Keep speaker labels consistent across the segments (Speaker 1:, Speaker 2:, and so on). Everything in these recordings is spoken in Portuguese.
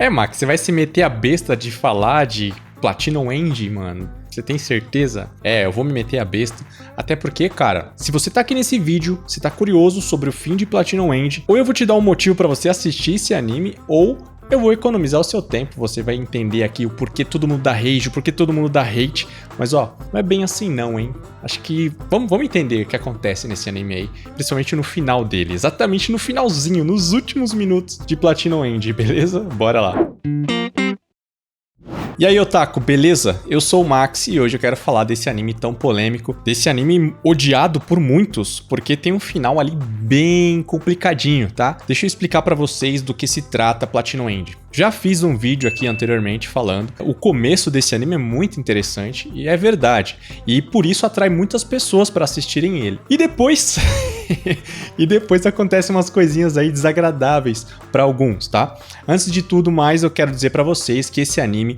Speaker 1: É, Max, você vai se meter a besta de falar de Platinum End, mano? Você tem certeza? É, eu vou me meter a besta. Até porque, cara, se você tá aqui nesse vídeo, você tá curioso sobre o fim de Platinum End, ou eu vou te dar um motivo pra você assistir esse anime, ou eu vou economizar o seu tempo. Você vai entender aqui o porquê todo mundo dá rage, o porquê todo mundo dá hate. Mas ó, não é bem assim não, hein? Acho que vamos entender o que acontece nesse anime aí, principalmente no final dele, exatamente no finalzinho, nos últimos minutos de Platinum End, beleza? Bora lá. E aí, otaku, beleza? Eu sou o Max e hoje eu quero falar desse anime tão polêmico, desse anime odiado por muitos, porque tem um final ali bem complicadinho, tá? Deixa eu explicar pra vocês do que se trata Platinum End. Já fiz um vídeo aqui anteriormente falando, o começo desse anime é muito interessante e é verdade, e por isso atrai muitas pessoas pra assistirem ele. E depois... e depois acontecem umas coisinhas aí desagradáveis pra alguns, tá? Antes de tudo mais, eu quero dizer pra vocês que esse anime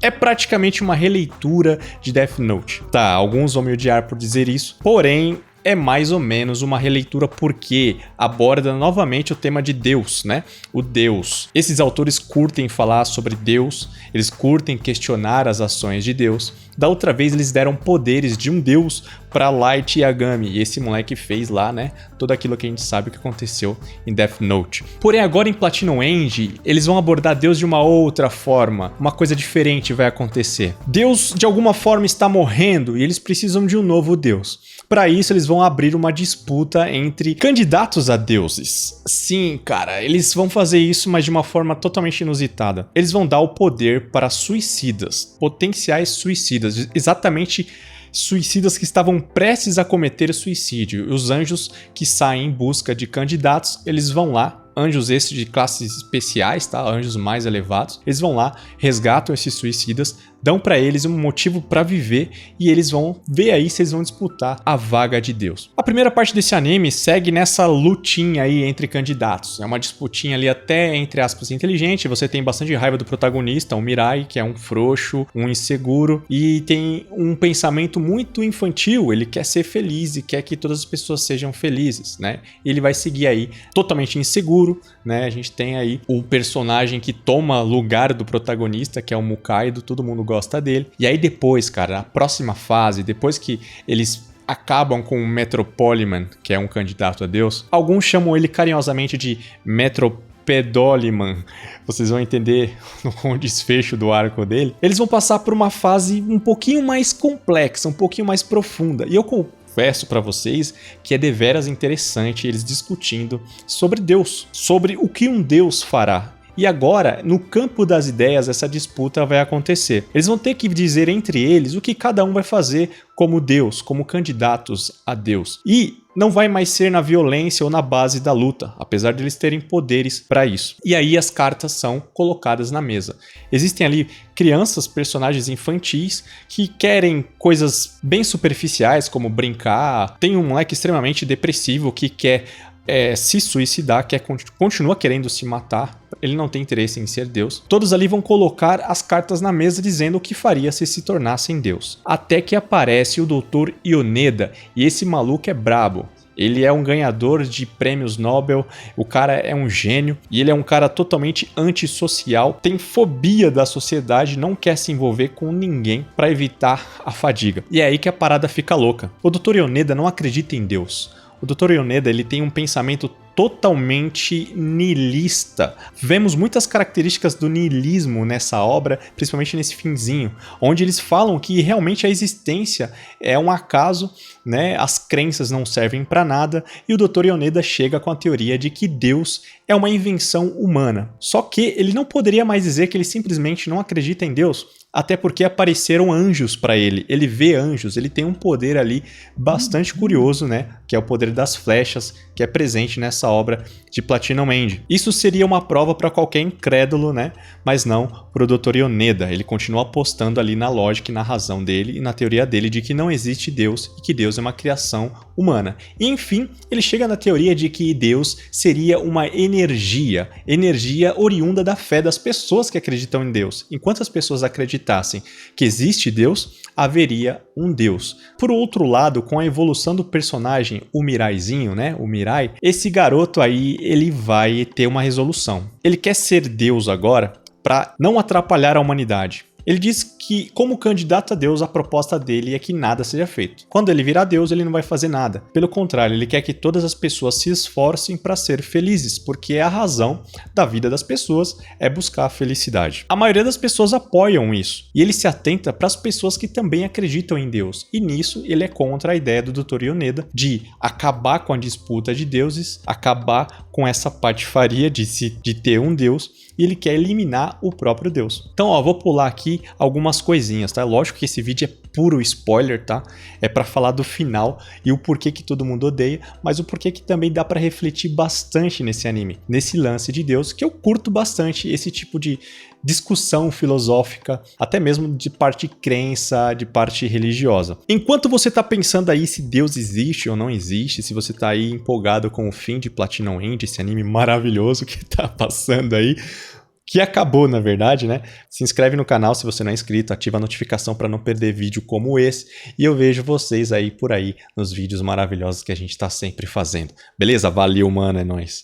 Speaker 1: é praticamente uma releitura de Death Note. Tá, alguns vão me odiar por dizer isso, porém é mais ou menos uma releitura porque aborda novamente o tema de Deus, né? O Deus. Esses autores curtem falar sobre Deus, eles curtem questionar as ações de Deus. Da outra vez eles deram poderes de um Deus para Light Yagami, e esse moleque fez lá, né, tudo aquilo que a gente sabe que aconteceu em Death Note. Porém agora em Platinum End, eles vão abordar Deus de uma outra forma, uma coisa diferente vai acontecer. Deus de alguma forma está morrendo e eles precisam de um novo Deus. Para isso eles vão abrir uma disputa entre candidatos a deuses. Sim, cara, eles vão fazer isso, mas de uma forma totalmente inusitada. Eles vão dar o poder para suicidas, potenciais suicidas, exatamente suicidas que estavam prestes a cometer suicídio. Os anjos que saem em busca de candidatos, eles vão lá, anjos esses de classes especiais, tá? Anjos mais elevados, eles vão lá, resgatam esses suicidas, dão pra eles um motivo pra viver e eles vão ver aí se eles vão disputar a vaga de Deus. A primeira parte desse anime segue nessa lutinha aí entre candidatos. É uma disputinha ali até, entre aspas, inteligente. Você tem bastante raiva do protagonista, o Mirai, que é um frouxo, um inseguro e tem um pensamento muito infantil. Ele quer ser feliz e quer que todas as pessoas sejam felizes, né? Ele vai seguir aí totalmente inseguro, né? A gente tem aí o personagem que toma lugar do protagonista, que é o Mukaido, todo mundo gosta dele. E aí depois, cara, a próxima fase, depois que eles acabam com o Metropoliman, que é um candidato a Deus, alguns chamam ele carinhosamente de Metropedoliman. Vocês vão entender com o desfecho do arco dele. Eles vão passar por uma fase um pouquinho mais complexa, um pouquinho mais profunda. E eu confesso pra vocês que é deveras interessante eles discutindo sobre Deus, sobre o que um Deus fará. E agora, no campo das ideias, essa disputa vai acontecer. Eles vão ter que dizer entre eles o que cada um vai fazer como Deus, como candidatos a Deus. E não vai mais ser na violência ou na base da luta, apesar de eles terem poderes para isso. E aí as cartas são colocadas na mesa. Existem ali crianças, personagens infantis, que querem coisas bem superficiais, como brincar. Tem um moleque extremamente depressivo que quer se suicidar, continua querendo se matar, ele não tem interesse em ser Deus. Todos ali vão colocar as cartas na mesa dizendo o que faria se tornassem Deus. Até que aparece o Dr. Yoneda, e esse maluco é brabo. Ele é um ganhador de prêmios Nobel, o cara é um gênio e ele é um cara totalmente antissocial, tem fobia da sociedade, não quer se envolver com ninguém para evitar a fadiga. E é aí que a parada fica louca. O Dr. Yoneda não acredita em Deus. O Dr. Yoneda, ele tem um pensamento totalmente nihilista. Vemos muitas características do nihilismo nessa obra, principalmente nesse finzinho, onde eles falam que realmente a existência é um acaso, né? As crenças não servem para nada, e o Dr. Yoneda chega com a teoria de que Deus é uma invenção humana. Só que ele não poderia mais dizer que ele simplesmente não acredita em Deus, até porque apareceram anjos para ele. Ele vê anjos, ele tem um poder ali bastante curioso, né? Que é o poder das flechas, que é presente nessa obra de Platinum End. Isso seria uma prova para qualquer incrédulo, né? Mas não para o Dr. Yoneda. Ele continua apostando ali na lógica e na razão dele e na teoria dele de que não existe Deus e que Deus é uma criação humana. E enfim, ele chega na teoria de que Deus seria uma energia oriunda da fé das pessoas que acreditam em Deus. Enquanto as pessoas acreditassem que existe Deus, haveria um Deus. Por outro lado, com a evolução do personagem, o Miraizinho, né? O Mirai, esse garoto aí, ele vai ter uma resolução. Ele quer ser Deus agora, para não atrapalhar a humanidade. Ele diz que, como candidato a Deus, a proposta dele é que nada seja feito. Quando ele virar Deus, ele não vai fazer nada. Pelo contrário, ele quer que todas as pessoas se esforcem para ser felizes, porque a razão da vida das pessoas é buscar a felicidade. A maioria das pessoas apoiam isso, e ele se atenta para as pessoas que também acreditam em Deus. E nisso, ele é contra a ideia do Dr. Yoneda de acabar com a disputa de deuses, acabar com essa patifaria de ter um Deus, e ele quer eliminar o próprio Deus. Então, ó, vou pular aqui algumas coisinhas, tá? Lógico que esse vídeo é puro spoiler, tá? É pra falar do final e o porquê que todo mundo odeia, mas o porquê que também dá pra refletir bastante nesse anime, nesse lance de Deus, que eu curto bastante esse tipo de discussão filosófica, até mesmo de parte crença, de parte religiosa. Enquanto você tá pensando aí se Deus existe ou não existe, se você tá aí empolgado com o fim de Platinum End, esse anime maravilhoso que tá passando aí, que acabou, na verdade, né? Se inscreve no canal se você não é inscrito, ativa a notificação para não perder vídeo como esse, e eu vejo vocês aí por aí nos vídeos maravilhosos que a gente tá sempre fazendo. Beleza? Valeu, mano, é nóis.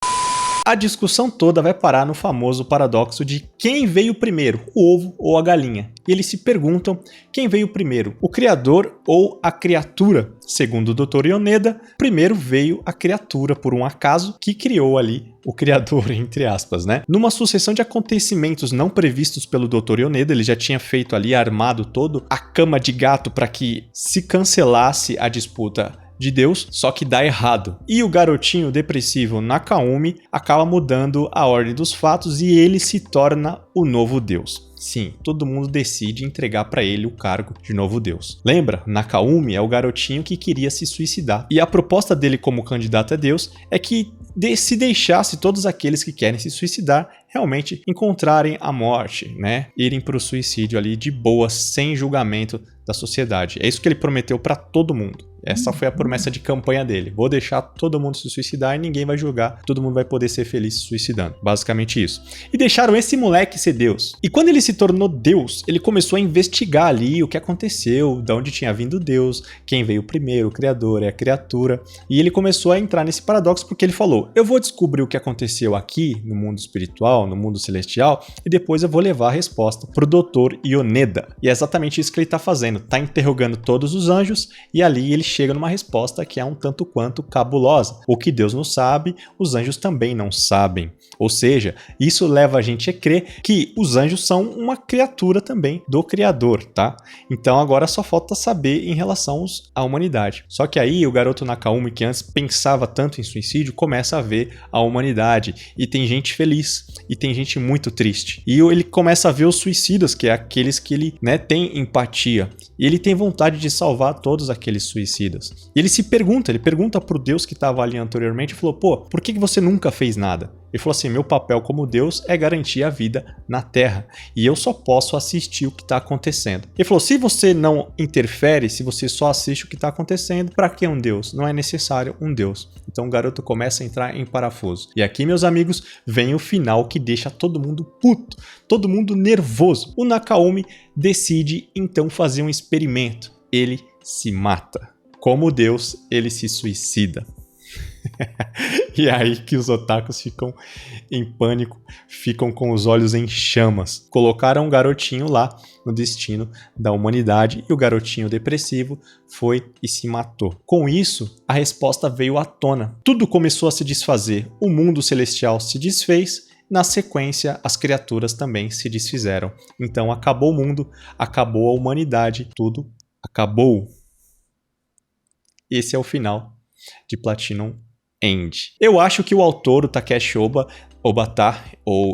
Speaker 1: A discussão toda vai parar no famoso paradoxo de quem veio primeiro, o ovo ou a galinha. E eles se perguntam quem veio primeiro, o criador ou a criatura. Segundo o Dr. Yoneda, primeiro veio a criatura por um acaso que criou ali o criador, entre aspas, né? Numa sucessão de acontecimentos não previstos pelo Dr. Yoneda, ele já tinha feito ali, armado todo a cama de gato para que se cancelasse a disputa de Deus, só que dá errado. E o garotinho depressivo Nakaumi acaba mudando a ordem dos fatos e ele se torna o novo Deus. Sim, todo mundo decide entregar para ele o cargo de novo Deus. Lembra? Nakaumi é o garotinho que queria se suicidar. E a proposta dele como candidato a Deus é que se deixasse todos aqueles que querem se suicidar realmente encontrarem a morte, né? Irem para o suicídio ali de boa, sem julgamento da sociedade. É isso que ele prometeu para todo mundo. Essa foi a promessa de campanha dele. Vou deixar todo mundo se suicidar e ninguém vai julgar. Todo mundo vai poder ser feliz se suicidando. Basicamente isso. E deixaram esse moleque ser Deus. E quando ele se tornou Deus, ele começou a investigar ali o que aconteceu, de onde tinha vindo Deus, quem veio primeiro, o criador, a criatura. E ele começou a entrar nesse paradoxo porque ele falou, eu vou descobrir o que aconteceu aqui no mundo espiritual, no mundo celestial, e depois eu vou levar a resposta pro Dr. Yoneda. E é exatamente isso que ele tá fazendo. Tá interrogando todos os anjos e ali ele chega numa resposta que é um tanto quanto cabulosa. O que Deus não sabe, os anjos também não sabem. Ou seja, isso leva a gente a crer que os anjos são uma criatura também do Criador, tá? Então agora só falta saber em relação à humanidade. Só que aí o garoto Nakaumi, que antes pensava tanto em suicídio, começa a ver a humanidade. E tem gente feliz, e tem gente muito triste. E ele começa a ver os suicidas, que é aqueles que ele, né, tem empatia. E ele tem vontade de salvar todos aqueles suicidas. E ele pergunta pro Deus que estava ali anteriormente, e falou, pô, por que você nunca fez nada? Ele falou assim, meu papel como Deus é garantir a vida na Terra, e eu só posso assistir o que está acontecendo. Ele falou, se você não interfere, se você só assiste o que está acontecendo, para que um Deus? Não é necessário um Deus. Então o garoto começa a entrar em parafuso. E aqui, meus amigos, vem o final que deixa todo mundo puto, todo mundo nervoso. O Nakaumi decide então fazer um experimento. Ele se mata. Como Deus, ele se suicida. E é aí que os otakus ficam em pânico, ficam com os olhos em chamas. Colocaram um garotinho lá no destino da humanidade e o garotinho depressivo foi e se matou. Com isso, a resposta veio à tona. Tudo começou a se desfazer. O mundo celestial se desfez. Na sequência, as criaturas também se desfizeram. Então acabou o mundo, acabou a humanidade, tudo acabou. Esse é o final de Platinum End. Eu acho que o autor, o Takeshi Obata,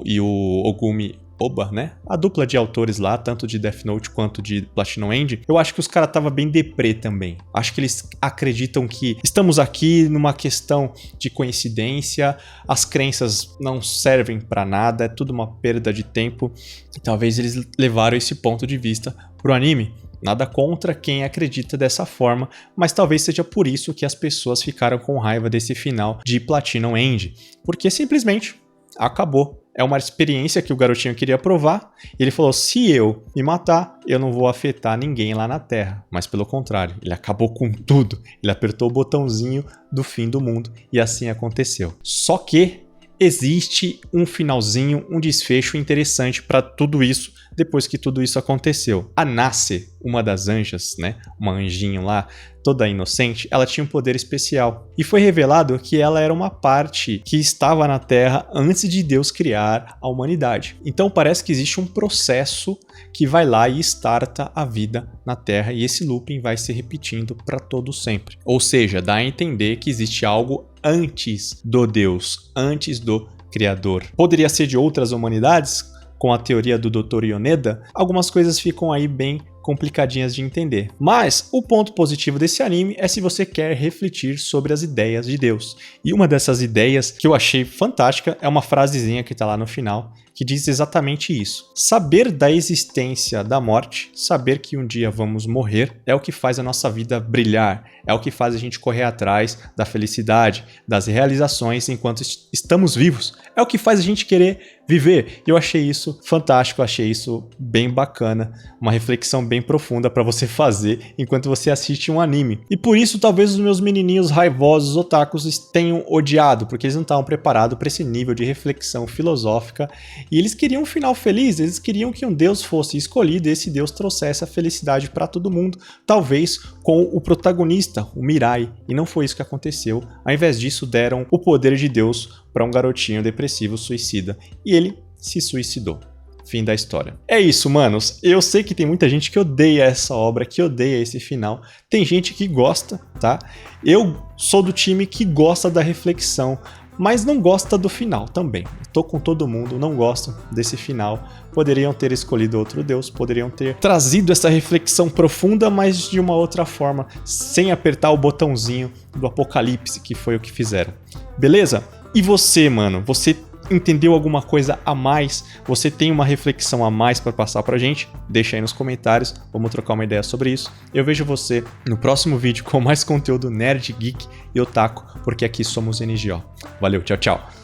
Speaker 1: e o Ogumi Oba, né? A dupla de autores lá, tanto de Death Note quanto de Platinum End, eu acho que os caras estavam bem deprê também. Acho que eles acreditam que estamos aqui numa questão de coincidência, as crenças não servem pra nada, é tudo uma perda de tempo. E talvez eles levaram esse ponto de vista pro anime. Nada contra quem acredita dessa forma, mas talvez seja por isso que as pessoas ficaram com raiva desse final de Platinum End, porque simplesmente acabou. É uma experiência que o garotinho queria provar. Ele falou, se eu me matar, eu não vou afetar ninguém lá na Terra. Mas pelo contrário, ele acabou com tudo. Ele apertou o botãozinho do fim do mundo e assim aconteceu. Só que existe um finalzinho, um desfecho interessante para tudo isso, depois que tudo isso aconteceu. A Nasse, uma das anjas, né, uma anjinho lá, toda inocente, ela tinha um poder especial. E foi revelado que ela era uma parte que estava na Terra antes de Deus criar a humanidade. Então parece que existe um processo que vai lá e starta a vida na Terra, e esse looping vai se repetindo para todo sempre. Ou seja, dá a entender que existe algo antes do Deus, antes do Criador. Poderia ser de outras humanidades? Com a teoria do Dr. Yoneda, algumas coisas ficam aí bem complicadinhas de entender. Mas o ponto positivo desse anime é se você quer refletir sobre as ideias de Deus. E uma dessas ideias que eu achei fantástica é uma frasezinha que está lá no final, que diz exatamente isso. Saber da existência da morte, saber que um dia vamos morrer, é o que faz a nossa vida brilhar, é o que faz a gente correr atrás da felicidade, das realizações enquanto estamos vivos, é o que faz a gente querer viver. Eu achei isso fantástico, achei isso bem bacana, uma reflexão bem profunda para você fazer enquanto você assiste um anime. E por isso talvez os meus menininhos raivosos otakus tenham odiado, porque eles não estavam preparados para esse nível de reflexão filosófica. E eles queriam um final feliz, eles queriam que um Deus fosse escolhido e esse Deus trouxesse a felicidade para todo mundo, talvez com o protagonista, o Mirai, e não foi isso que aconteceu. Ao invés disso, deram o poder de Deus para um garotinho depressivo suicida, e ele se suicidou. Fim da história. É isso, manos. Eu sei que tem muita gente que odeia essa obra, que odeia esse final. Tem gente que gosta, tá? Eu sou do time que gosta da reflexão, mas não gosta do final também. Tô com todo mundo, não gosto desse final. Poderiam ter escolhido outro Deus, poderiam ter trazido essa reflexão profunda, mas de uma outra forma, sem apertar o botãozinho do apocalipse, que foi o que fizeram. Beleza? E você, mano? Você entendeu alguma coisa a mais? Você tem uma reflexão a mais para passar pra gente? Deixa aí nos comentários, vamos trocar uma ideia sobre isso. Eu vejo você no próximo vídeo com mais conteúdo nerd, geek e otaku, porque aqui somos NGO. Valeu, tchau, tchau!